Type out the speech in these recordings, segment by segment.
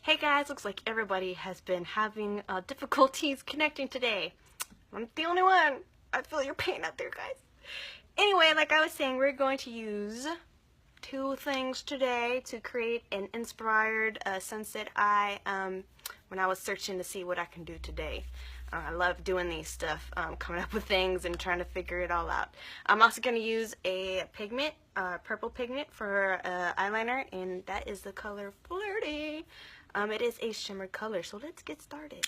Hey guys, looks like everybody has been having difficulties connecting today. I'm not the only one. I feel your pain out there, guys. Anyway, like I was saying, we're going to use two things today to create an inspired sunset eye when I was searching to see what I can do today. I love doing these stuff, coming up with things and trying to figure it all out. I'm also going to use a pigment, purple pigment for eyeliner, and that is the color Flirty. It is a shimmer color, so let's get started.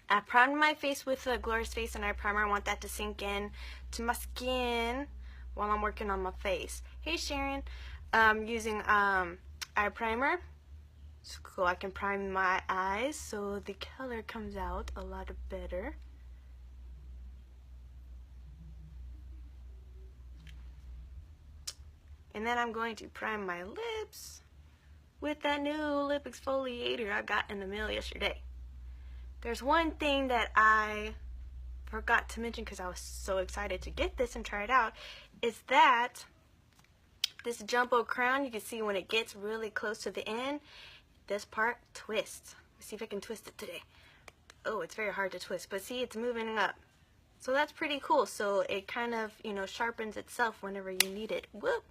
I primed my face with a Glorious Face and Eye Primer. I want that to sink in to my skin while I'm working on my face. Hey Sharon, I'm using eye primer so I can prime my eyes so the color comes out a lot better. And then I'm going to prime my lips with that new lip exfoliator I got in the mail yesterday. There's one thing that I forgot to mention because I was so excited to get this and try it out, is that this jumbo crown, you can see when it gets really close to the end, this part twists. Let's see if I can twist it today. Oh, it's very hard to twist, but see, it's moving up. So that's pretty cool. So it kind of, sharpens itself whenever you need it. Whoop!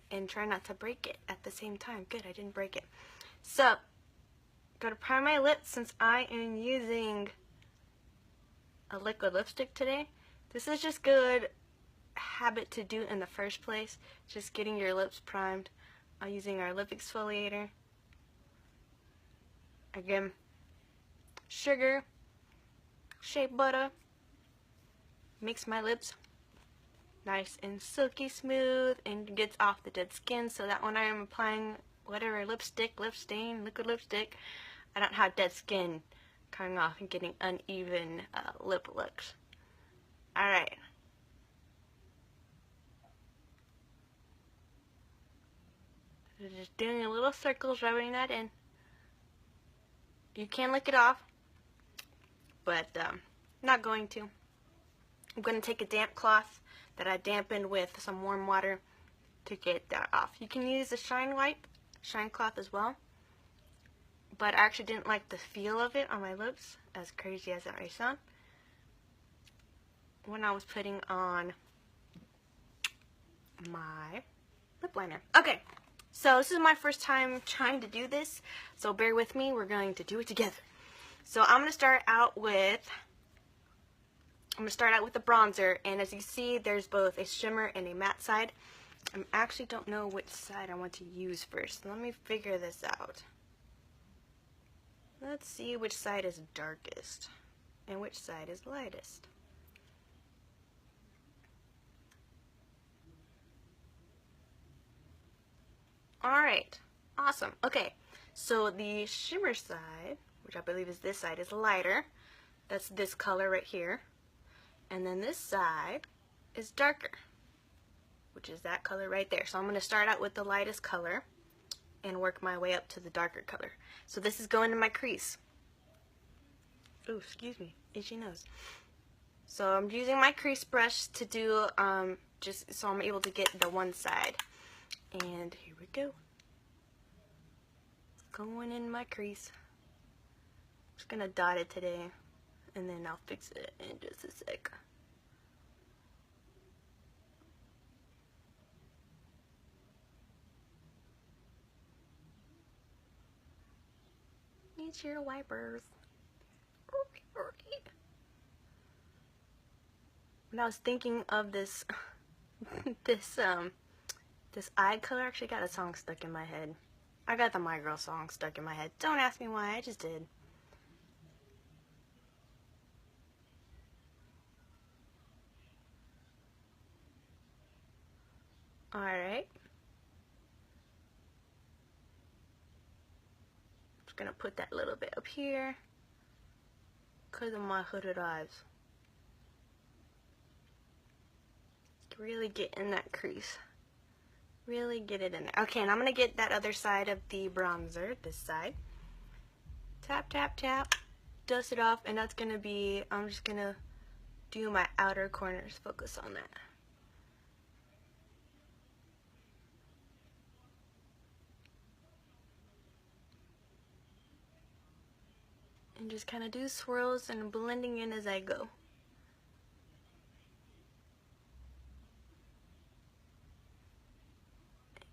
And try not to break it at the same time. Good, I didn't break it. So, gotta prime my lips since I am using a liquid lipstick today. This is just good habit to do in the first place. Just getting your lips primed using our lip exfoliator. Again, sugar, shea butter, makes my lips nice and silky smooth and gets off the dead skin, so that when I am applying whatever lipstick, lip stain, liquid lipstick, I don't have dead skin coming off and getting uneven lip looks. Alright. Just doing a little circles, rubbing that in. You can lick it off, but not going to. I'm going to take a damp cloth that I dampened with some warm water to get that off. You can use a shine cloth as well, but I actually didn't like the feel of it on my lips, as crazy as that may sound, when I was putting on my lip liner. Okay, so this is my first time trying to do this, so bear with me, we're going to do it together. So I'm going to start out with the bronzer, and as you see, there's both a shimmer and a matte side. I actually don't know which side I want to use first. Let me figure this out. Let's see which side is darkest and which side is lightest. Alright, awesome. Okay, so the shimmer side, which I believe is this side, is lighter. That's this color right here. And then this side is darker, which is that color right there. So I'm going to start out with the lightest color and work my way up to the darker color. So this is going to my crease. Ooh, excuse me, itchy nose. So I'm using my crease brush to do, just so I'm able to get the one side. And here we go. It's going in my crease. I'm just going to dot it today, and then I'll fix it in just a sec. Need your wipers. When I was thinking of this, this eye color, I actually got a song stuck in my head. I got the My Girl song stuck in my head. Don't ask me why, I just did. Alright. Just gonna put that little bit up here because of my hooded eyes. Really get in that crease. Really get it in there. Okay, and I'm gonna get that other side of the bronzer, this side. Tap, tap, tap. Dust it off, and that's gonna be, I'm just gonna do my outer corners. Focus on that. And just kind of do swirls and blending in as I go.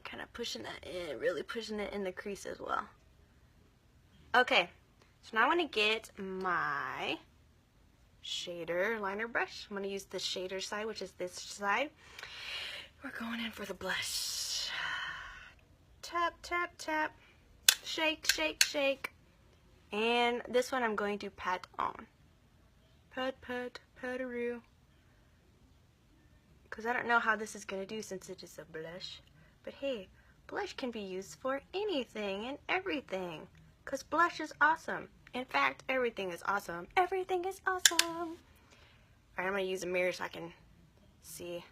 Kind of pushing that in, really pushing it in the crease as well. Okay, so now I want to get my shader liner brush. I'm going to use the shader side, which is this side. We're going in for the blush. Tap, tap, tap. Shake, shake, shake. And this one I'm going to pat on. Pat, pat, pat-a-roo. Because I don't know how this is going to do since it is a blush. But hey, blush can be used for anything and everything. Because blush is awesome. In fact, everything is awesome. Everything is awesome. Alright, I'm going to use a mirror so I can see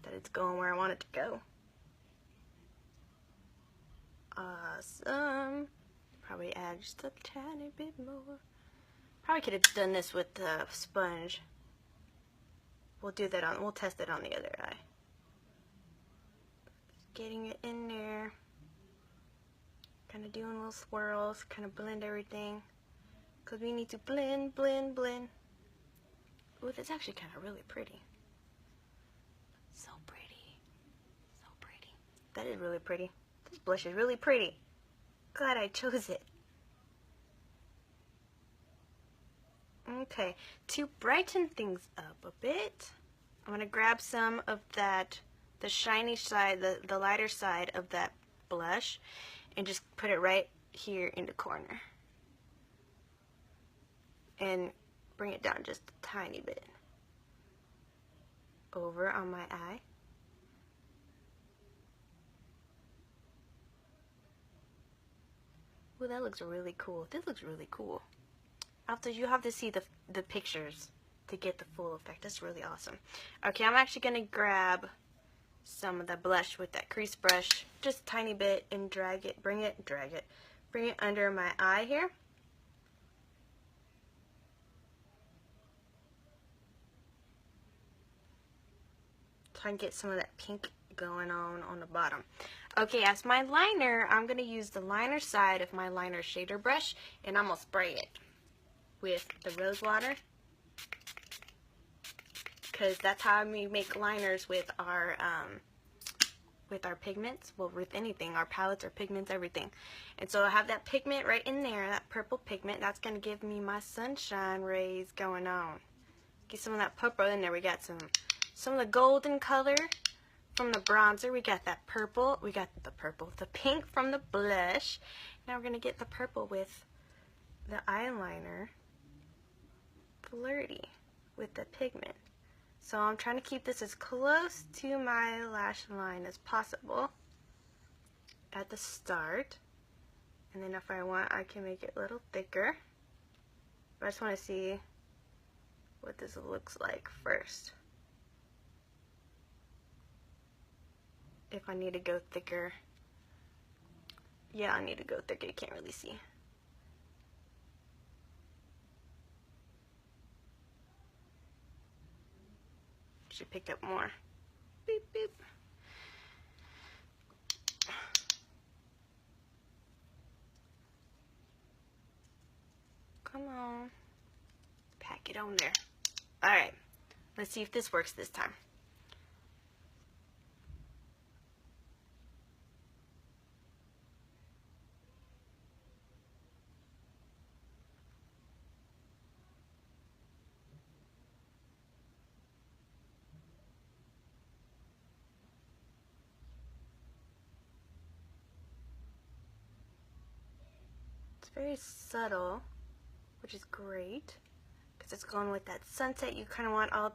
that it's going where I want it to go. Awesome. Probably add just a tiny bit more. Probably could have done this with the sponge. We'll do that on, we'll test it on the other eye. Just getting it in there. Kind of doing little swirls, kind of blend everything. Because we need to blend, blend, blend. Ooh, that's actually kind of really pretty. So pretty. So pretty. That is really pretty. This blush is really pretty. Glad I chose it. Okay, to brighten things up a bit, I'm going to grab some of that, the shiny side, the lighter side of that blush, and just put it right here in the corner. And bring it down just a tiny bit. Over on my eye. Ooh, that looks really cool. This looks really cool. After you have to see the pictures to get the full effect. That's really awesome. Okay, I'm actually going to grab some of the blush with that crease brush, just a tiny bit, and drag it, bring it under my eye here. Try and get some of that pink going on the bottom. Okay, as my liner, I'm going to use the liner side of my liner shader brush, and I'm going to spray it with the rose water, because that's how we make liners with our pigments. Well, with anything, our palettes, our pigments, everything. And so I have that pigment right in there, that purple pigment. That's going to give me my sunshine rays going on. Get some of that purple in there. We got some of the golden color from the bronzer. We got that purple. We got the pink from the blush. Now we're going to get the purple with the eyeliner. Flirty with the pigment. So I'm trying to keep this as close to my lash line as possible at the start. And then if I want, I can make it a little thicker. But I just want to see what this looks like first. If I need to go thicker. Yeah, I need to go thicker. You can't really see. Should pick up more. Beep, beep. Come on. Pack it on there. Alright. Let's see if this works this time. Very subtle, which is great because it's going with that sunset. You kind of want all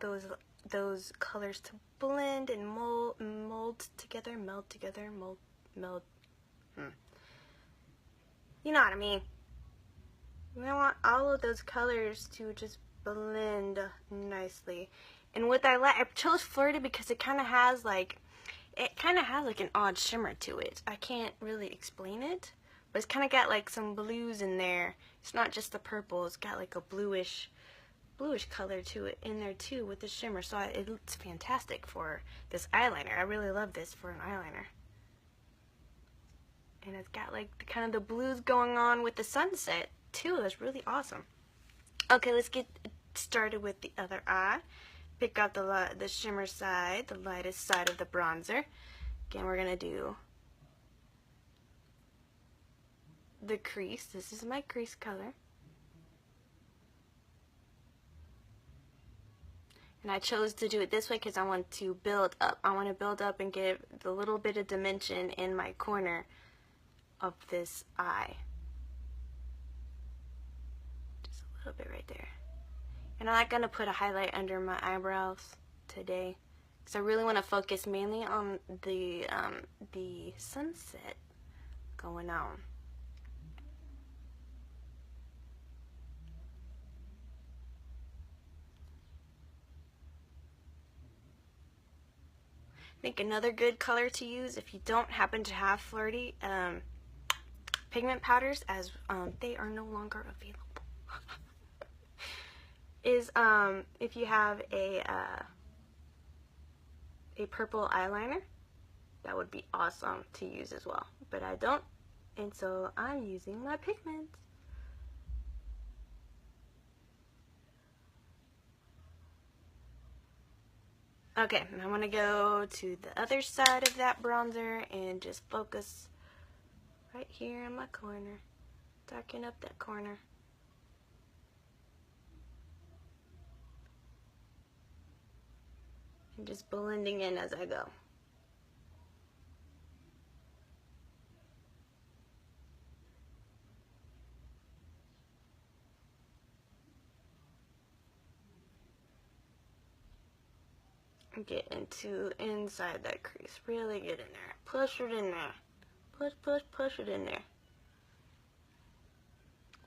those colors to blend and meld together. You know what I mean. You want all of those colors to just blend nicely. And with I chose Flirty because it kind of has like an odd shimmer to it. I can't really explain it. But it's kind of got like some blues in there. It's not just the purple. It's got like a bluish color to it in there too with the shimmer. So it looks fantastic for this eyeliner. I really love this for an eyeliner. And it's got like kind of the blues going on with the sunset. too. That's really awesome. Okay, let's get started with the other eye. Pick out the shimmer side, the lightest side of the bronzer. Again, we're going to do the crease. This is my crease color. And I chose to do it this way because I want to build up. I want to build up and give the little bit of dimension in my corner of this eye. Just a little bit right there. And I'm not going to put a highlight under my eyebrows today because I really want to focus mainly on the sunset going on. I think another good color to use if you don't happen to have Flirty pigment powders, as they are no longer available, is if you have a purple eyeliner, that would be awesome to use as well. But I don't, and so I'm using my pigments. Okay, and I'm going to go to the other side of that bronzer and just focus right here in my corner. Darken up that corner. And just blending in as I go. Get into inside that crease. Really get in there. Push it in there. Push it in there.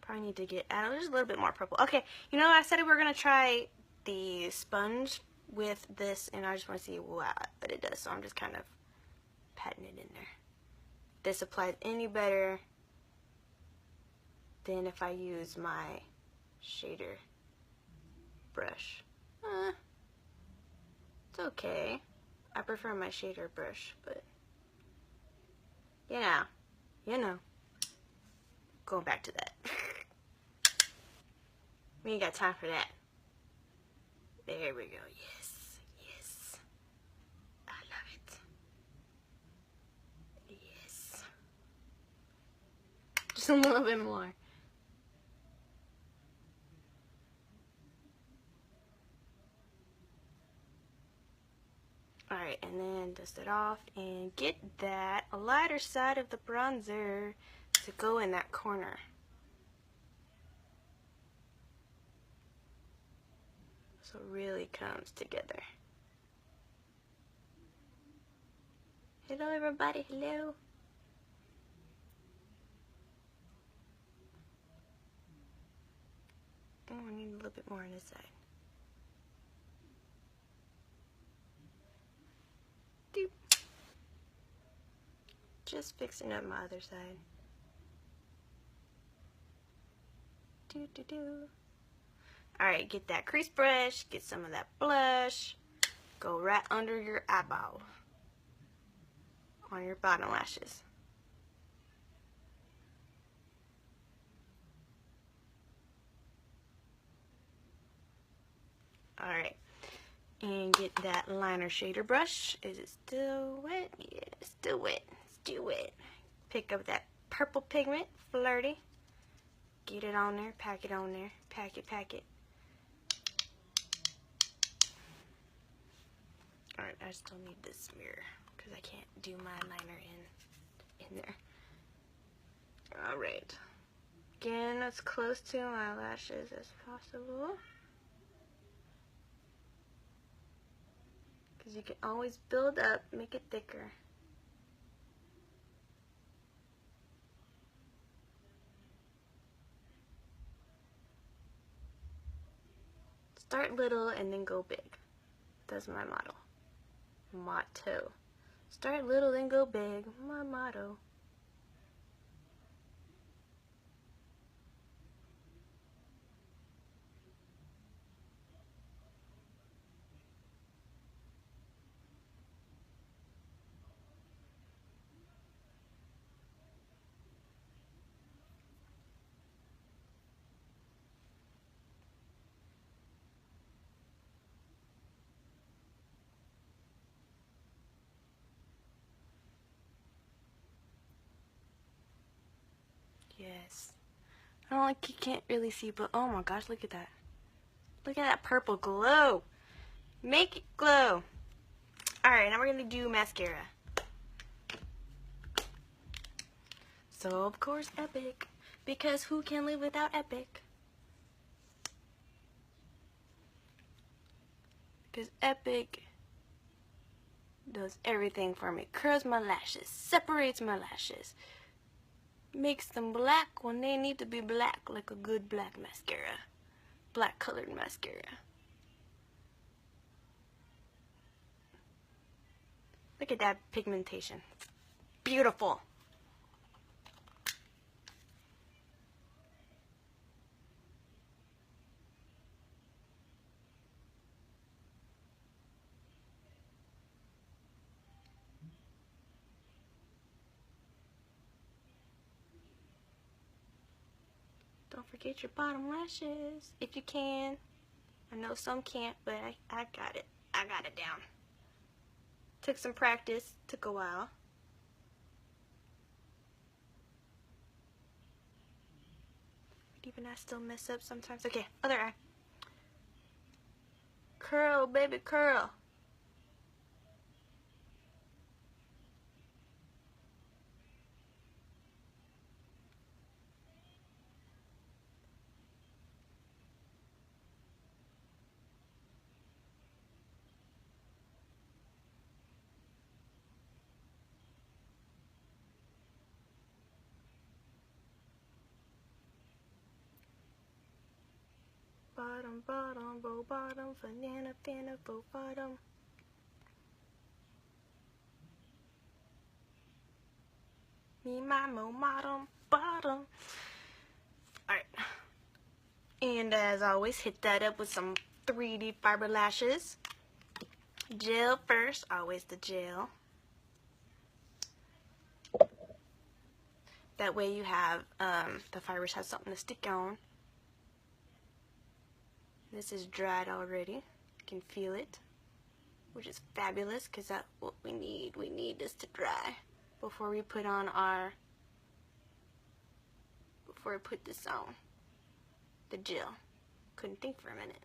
Probably need to get just a little bit more purple. Okay, you know, I said we were going to try the sponge with this, and I just want to see what it does. So I'm just kind of patting it in there. This applies any better than if I use my shader brush. It's okay. I prefer my shader brush, but you know, going back to that. We ain't got time for that. There we go. Yes, yes. I love it. Yes. Just a little bit more. Alright, and then dust it off and get that lighter side of the bronzer to go in that corner. So it really comes together. Hello everybody, hello. Oh, I need a little bit more on this side. Doop. Just fixing up my other side. Alright, get that crease brush, get some of that blush, go right under your eyeball, on your bottom lashes. Alright, and get that liner shader brush. Is it still wet? Yeah, it's still wet. Still wet. Pick up that purple pigment, Flirty. Get it on there, pack it on there, pack it. Alright, I still need this mirror because I can't do my liner in there. Alright. Again, as close to my lashes as possible. Because you can always build up, make it thicker. Start little and then go big. That's my motto. Start little then go big. My motto. Yes. I don't like, you can't really see, but oh my gosh, look at that. Look at that purple glow. Make it glow. Alright, now we're going to do mascara. So, of course, Epic. Because who can live without Epic? Because Epic does everything for me. Curls my lashes, separates my lashes, makes them black when they need to be black, like a good black mascara. Black colored mascara. Look at that pigmentation. Beautiful. Don't forget your bottom lashes, if you can. I know some can't, but I got it. I got it down. Took some practice, took a while. Even I still mess up sometimes. Okay, other eye. Curl, baby, curl. Bottom, bottom, bow bottom, banana, banana, bow bottom. Me, my, mo, bottom, bottom. Alright. And as always, hit that up with some 3D fiber lashes. Gel first, always the gel. That way you have, the fibers have something to stick on. This is dried already. You can feel it, which is fabulous because that's what we need. We need this to dry before we put on our, before we put this on, the gel. Couldn't think for a minute.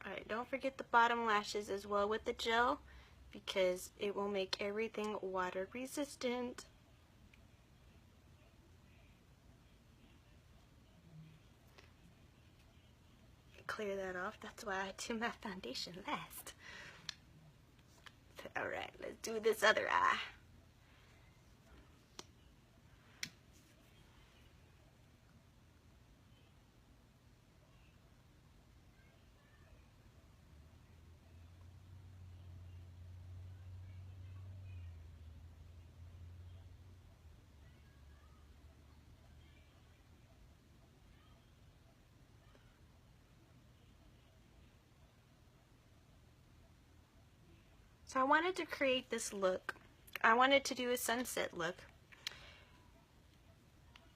Alright, don't forget the bottom lashes as well with the gel because it will make everything water resistant. Clear that off. That's why I do my foundation last. Alright, let's do this other eye. So I wanted to create this look. I wanted to do a sunset look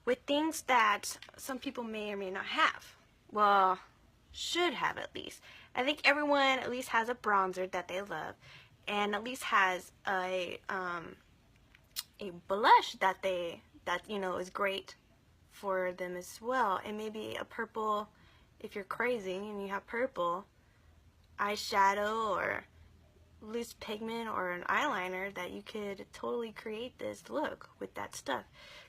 with things that some people may or may not have. Well, should have at least. I think everyone at least has a bronzer that they love, and at least has a blush that you know is great for them as well, and maybe a purple if you're crazy and you have purple eyeshadow or loose pigment or an eyeliner that you could totally create this look with that stuff.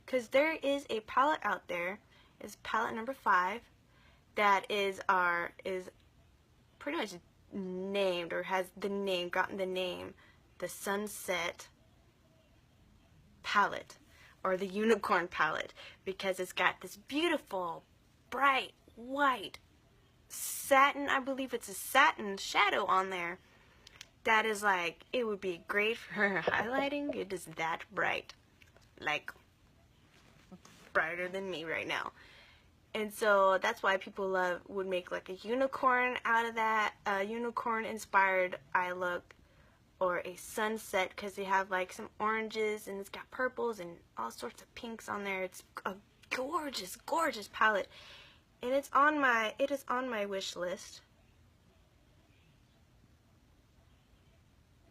Because there is a palette out there, it's palette number 5, that is pretty much named, or has the name, gotten the name, the Sunset palette. or the unicorn palette, because it's got this beautiful, bright, white satin, I believe it's a satin shadow on there. That is like, it would be great for highlighting. It is that bright. Like, brighter than me right now. And so that's why people would make like a unicorn out of that, a unicorn inspired eye look, or a sunset, because they have like some oranges and it's got purples and all sorts of pinks on there. It's a gorgeous, gorgeous palette, and it is on my wish list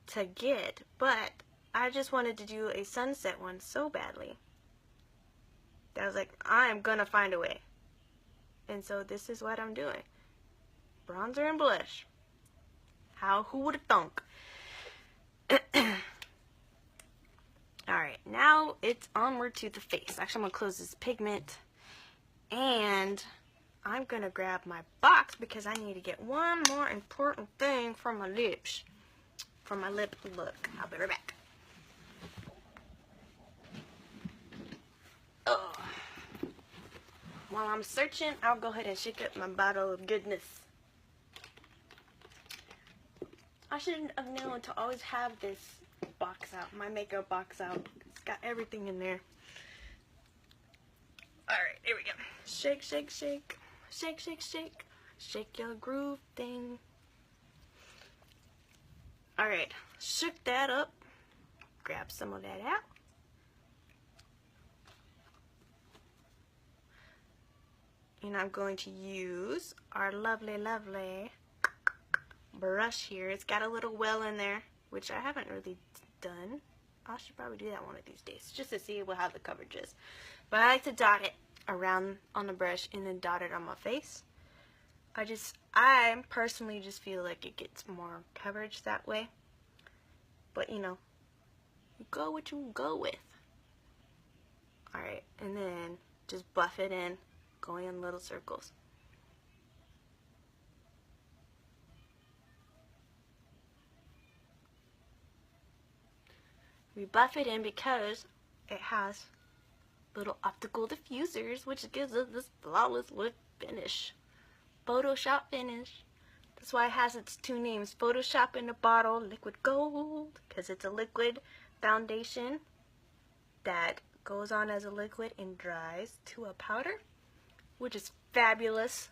to get, but I just wanted to do a sunset one so badly that I was like, I am gonna find a way. And so this is what I'm doing. Bronzer and blush. Who would have thunk? Alright, now it's onward to the face. Actually, I'm going to close this pigment. And I'm going to grab my box because I need to get one more important thing for my lips. For my lip look. I'll be right back. Oh. While I'm searching, I'll go ahead and shake up my bottle of goodness. I should have known to always have this box out, my makeup box out. It's got everything in there. Alright, here we go. Shake, shake, shake. Shake, shake, shake. Shake your groove thing. Alright, shook that up. Grab some of that out. And I'm going to use our lovely, lovely brush here. It's got a little well in there, which I haven't really done. I should probably do that one of these days, just to see how the coverage is. But I like to dot it around on the brush and then dot it on my face. I personally just feel like it gets more coverage that way. But you know, you go what you go with. Alright, and then just buff it in, going in little circles. We buff it in because it has little optical diffusers, which gives us this flawless lip finish. Photoshop finish. That's why it has its two names. Photoshop in a bottle, liquid gold, because it's a liquid foundation that goes on as a liquid and dries to a powder, which is fabulous.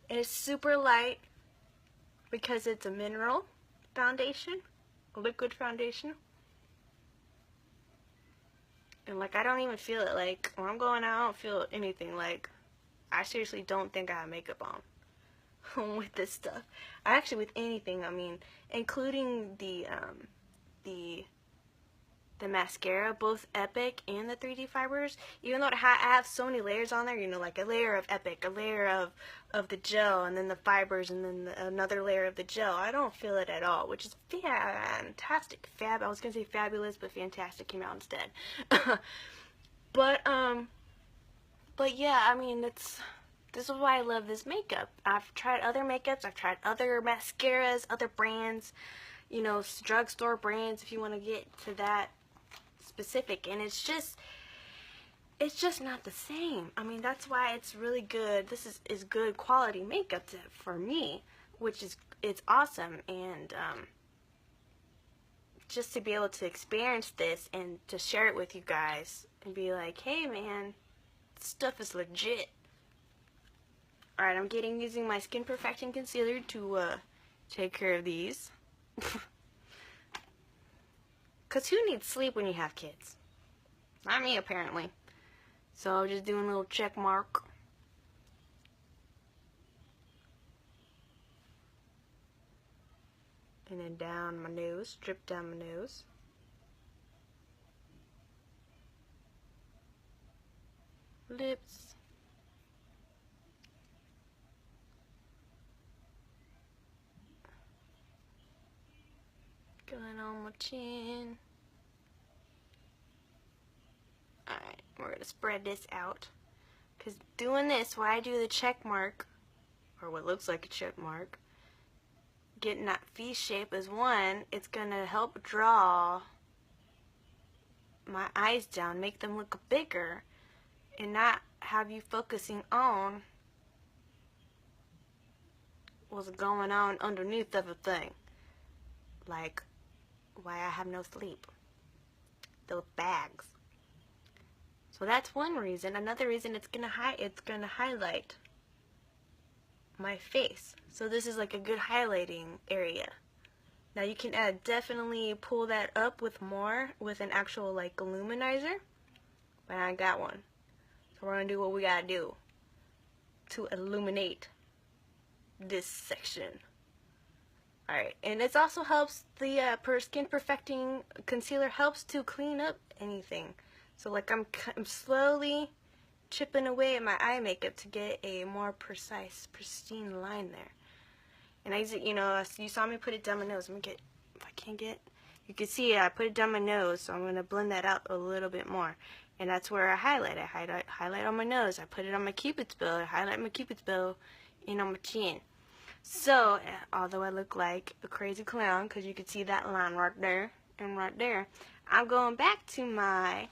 And it's super light because it's a mineral foundation, a liquid foundation. And like, I don't even feel it. Like, when I'm going out, I don't feel anything. Like, I seriously don't think I have makeup on with this stuff. Actually, with anything, I mean, including the mascara, both Epic and the 3D Fibers, even though I have so many layers on there, you know, like a layer of Epic, a layer of the gel, and then the fibers, and then another layer of the gel, I don't feel it at all, which is fantastic. I was going to say fabulous, but fantastic came out instead. But yeah, I mean, this is why I love this makeup. I've tried other makeups, I've tried other mascaras, other brands, you know, drugstore brands if you want to get to that specific, and it's just not the same. I mean, that's why it's really good. This is good quality makeup for me, which is, it's awesome. And just to be able to experience this and to share it with you guys and be like, hey man, this stuff is legit. Alright, I'm using my Skin Perfection Concealer to take care of these. Because who needs sleep when you have kids? Not me, apparently. So I'm just doing a little check mark. And then down my nose, drip down my nose. Lips. Going on my chin. Alright, we're going to spread this out. Because doing this, while I do the check mark, or what looks like a check mark, getting that V shape is one, it's going to help draw my eyes down, make them look bigger, and not have you focusing on what's going on underneath everything. Like why I have no sleep. Those bags. So that's one reason. Another reason it's gonna highlight my face. So this is like a good highlighting area. Now you can definitely pull that up with an actual like illuminizer, but I got one. So we're gonna do what we gotta do to illuminate this section. Alright, and it also helps the skin perfecting concealer helps to clean up anything. So like I'm slowly chipping away at my eye makeup to get a more precise, pristine line there. And you saw me put it down my nose. Let me get, if I can't get, you can see I put it down my nose, so I'm going to blend that out a little bit more. And that's where I highlight. I highlight on my nose. I put it on my cupid's bow. I highlight my cupid's bow and on my chin. So, although I look like a crazy clown, because you can see that line right there and right there, I'm going back to my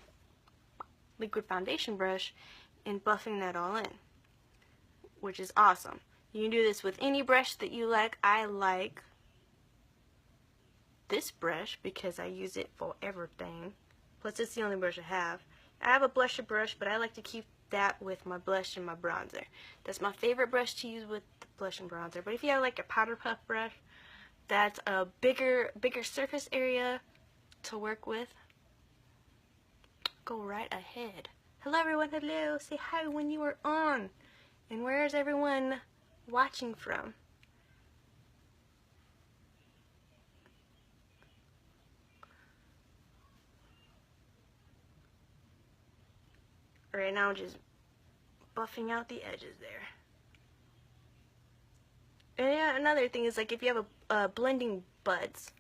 liquid foundation brush and buffing that all in, which is awesome. You can do this with any brush that you like. I like this brush because I use it for everything. Plus, it's the only brush I have. I have a blusher brush, but I like to keep that with my blush and my bronzer. That's my favorite brush to use with the blush and bronzer. But if you have like a powder puff brush, that's a bigger surface area to work with, go right ahead. Hello everyone, hello. Say hi when you are on. And where is everyone watching from? Right now I'm just buffing out the edges there. And yeah, another thing is like if you have a blending buds,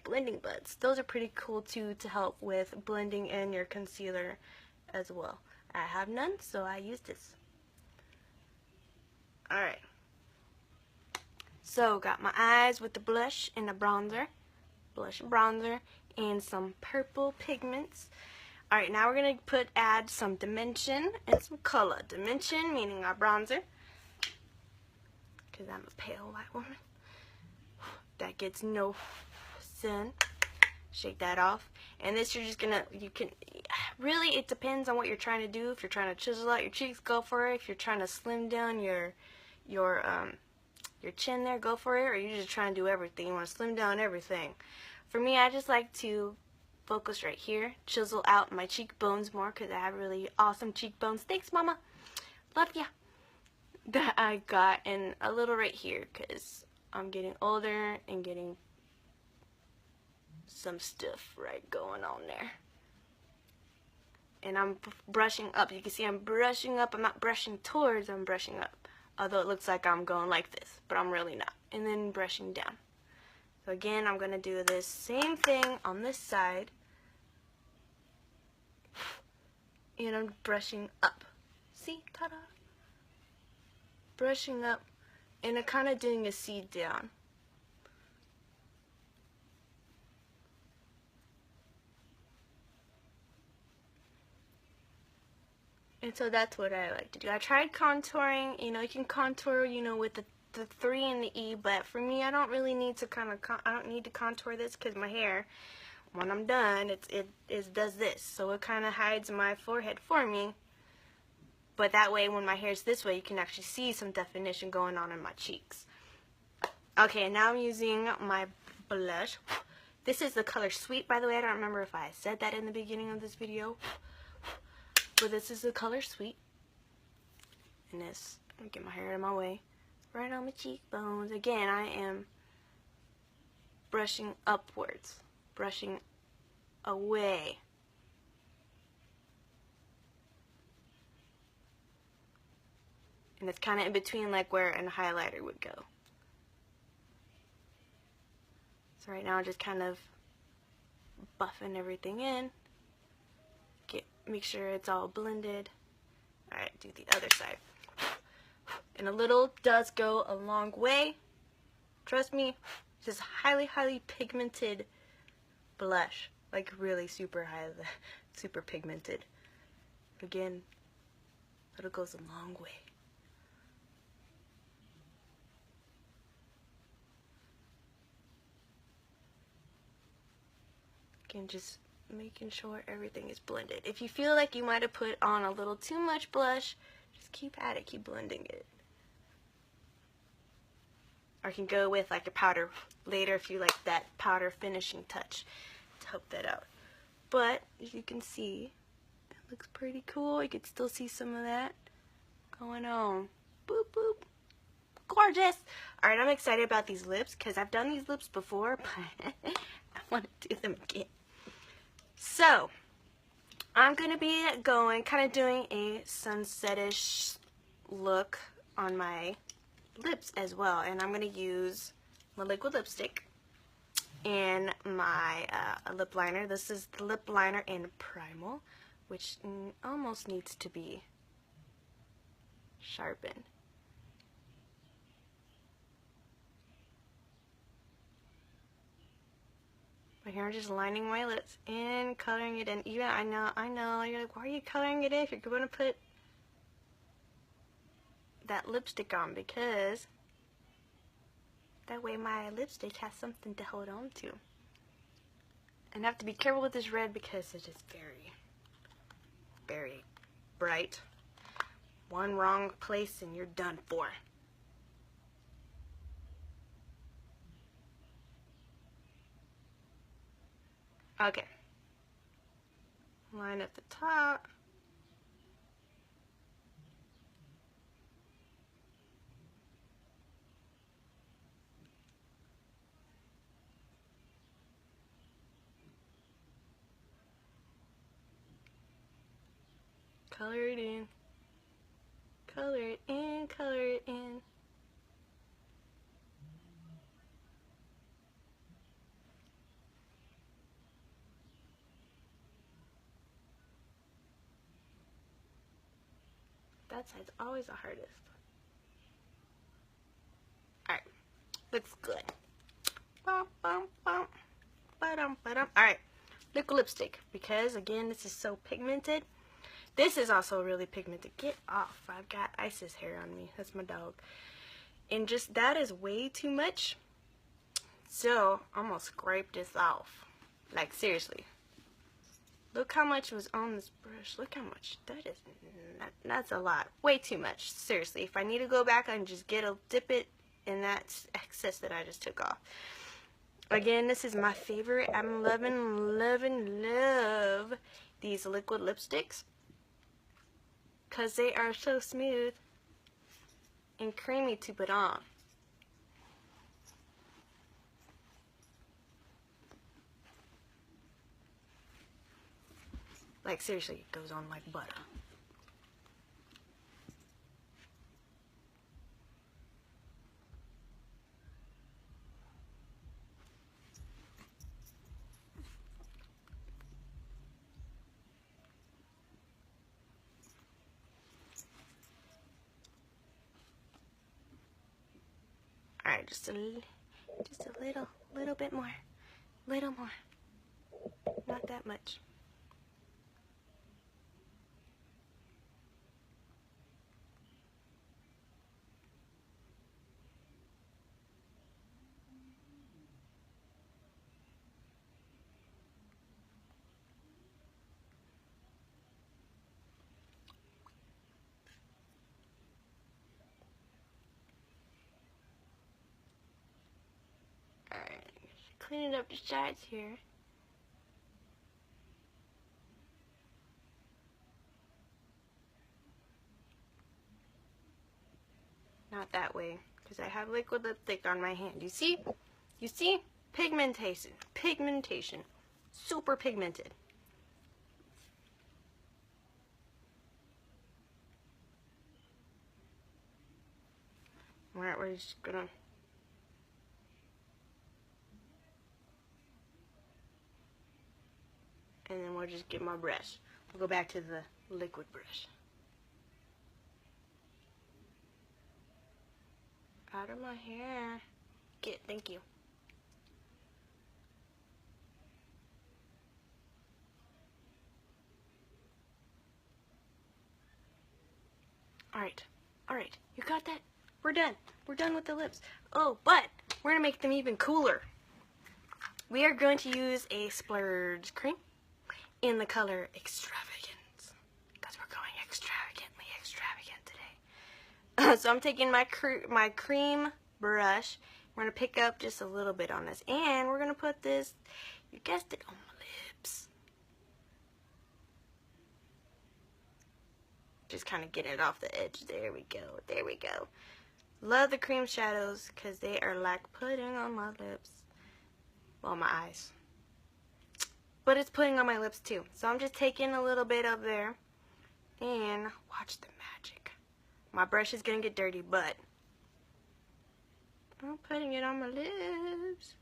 blending buds, those are pretty cool too to help with blending in your concealer as well. I have none, so I use this. Alright, so got my eyes with the blush and the bronzer, blush and bronzer, and some purple pigments. Alright, now we're going to add some dimension and some color. Dimension meaning our bronzer, because I'm a pale white woman that gets no sun. Shake that off. And this you're just gonna, really it depends on what you're trying to do. If you're trying to chisel out your cheeks, go for it. If you're trying to slim down your chin there, go for it. Or you're just trying to do everything. You want to slim down everything. For me, I just like to focus right here, chisel out my cheekbones more because I have really awesome cheekbones. Thanks, Mama. Love ya. That I got, and a little right here because I'm getting older and getting some stuff right going on there. And I'm brushing up. You can see I'm brushing up. I'm not brushing towards, I'm brushing up. Although it looks like I'm going like this, but I'm really not. And then brushing down. So again, I'm going to do this same thing on this side. And I'm brushing up. See? Ta-da! Brushing up. And I'm kind of doing a seed down. And so that's what I like to do. I tried contouring. You can contour, with the 3 and the E, but for me, I don't really need to I don't need to contour this because my hair, when I'm done, it does this. So it kind of hides my forehead for me. But that way, when my hair's this way, you can actually see some definition going on in my cheeks. Okay, now I'm using my blush. This is the color Sweet, by the way. I don't remember if I said that in the beginning of this video. But this is the color Sweet. And this, let me get my hair out of my way. Right on my cheekbones. Again, I am brushing upwards. Brushing away. And it's kind of in between like where a highlighter would go. So right now I'm just kind of buffing everything in. Make sure it's all blended. Alright, do the other side. And a little does go a long way. Trust me, this is highly, highly pigmented blush. Like really super high. super pigmented. Again, that goes a long way. Again, just making sure everything is blended. If you feel like you might have put on a little too much blush, just keep at it, keep blending it. Or you can go with like a powder later if you like that powder finishing touch to help that out. But as you can see, it looks pretty cool. You can still see some of that going on. Boop, boop. Gorgeous. Alright, I'm excited about these lips because I've done these lips before, but I want to do them again. So, I'm going to be kind of doing a sunsetish look on my lips as well. And I'm going to use my liquid lipstick and my lip liner. This is the lip liner in Primal, which almost needs to be sharpened. But here I'm just lining my lips and coloring it in. Even I know, you're like, why are you coloring it in if you're going to put that lipstick on? Because that way my lipstick has something to hold on to. And I have to be careful with this red because it's just very, very bright. One wrong place and you're done for. Okay. Line at the top. Color it in. Color it in, color it in. That side's always the hardest. Alright, looks good. Alright, liquid lipstick. Because, again, this is so pigmented. This is also really pigmented. Get off. I've got Isis hair on me. That's my dog. And just, that is way too much. So, I'm going to scrape this off. Like, seriously. Look how much was on this brush. Look how much. That's a lot. Way too much. Seriously. If I need to go back and just dip it in that excess that I just took off. Again, this is my favorite. I'm love these liquid lipsticks. Because they are so smooth and creamy to put on. Like, seriously, it goes on like butter. Alright, just a little bit more. Little more. Not that much. Alright, cleaning up the sides here. Not that way, because I have liquid lipstick on my hand. You see? You see? Pigmentation. Pigmentation. Super pigmented. Alright, we're just gonna... And then we'll just get my brush. We'll go back to the liquid brush. Out of my hair. Thank you. Alright, alright, you got that? We're done. We're done with the lips. Oh, but we're going to make them even cooler. We are going to use a splurge cream in the color Extravagance, because we're going extravagant today. So I'm taking my cream brush. We're going to pick up just a little bit on this, and we're going to put this, you guessed it, on my lips. Just kind of get it off the edge. There we go. There we go. Love the cream shadows because they are like pudding on my lips. Well, my eyes. But it's putting on my lips too. So I'm just taking a little bit up there. And watch the magic. My brush is going to get dirty, but I'm putting it on my lips.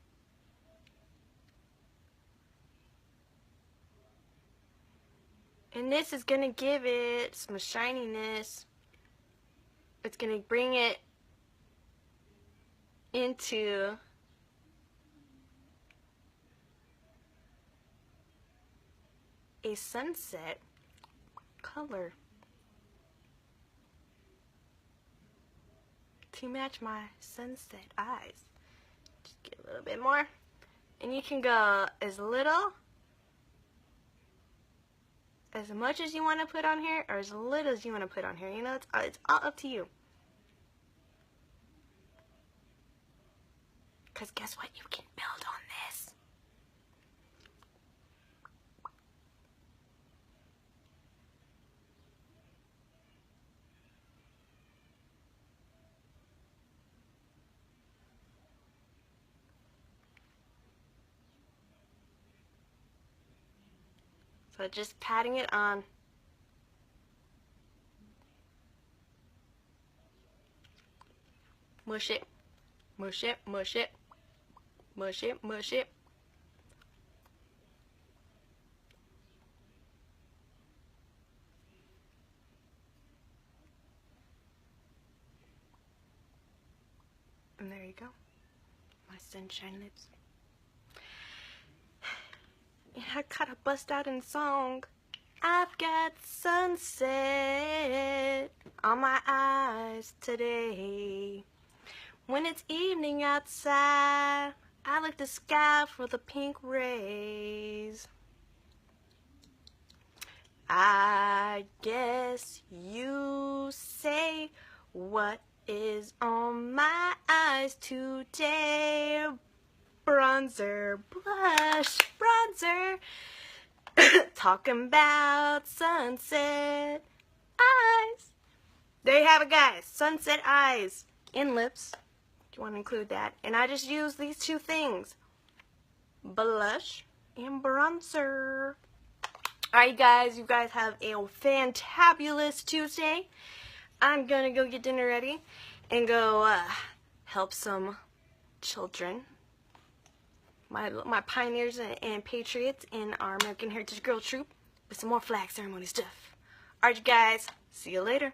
And this is going to give it some shininess. It's going to bring it into a sunset color to match my sunset eyes. Just get a little bit more. And you can go as little, as much as you want to put on here, or as little as you want to put on here. You know, it's all up to you. Because guess what? You can build on this. So just patting it on. Mush it, mush it, mush it, mush it, mush it. And there you go. My sunshine lips. And I gotta bust out in song. I've got sunset on my eyes today. When it's evening outside, I look the sky for the pink rays. I guess you say, what is on my eyes today? Bronzer, blush, bronzer. Talking about sunset eyes. There you have it, guys. Sunset eyes and lips. If you want to include that. And I just use these two things. Blush and bronzer. Alright, guys. You guys have a fantabulous Tuesday. I'm going to go get dinner ready and go help some children. My pioneers and patriots in our American Heritage Girl Troop with some more flag ceremony stuff. Alright, you guys. See you later.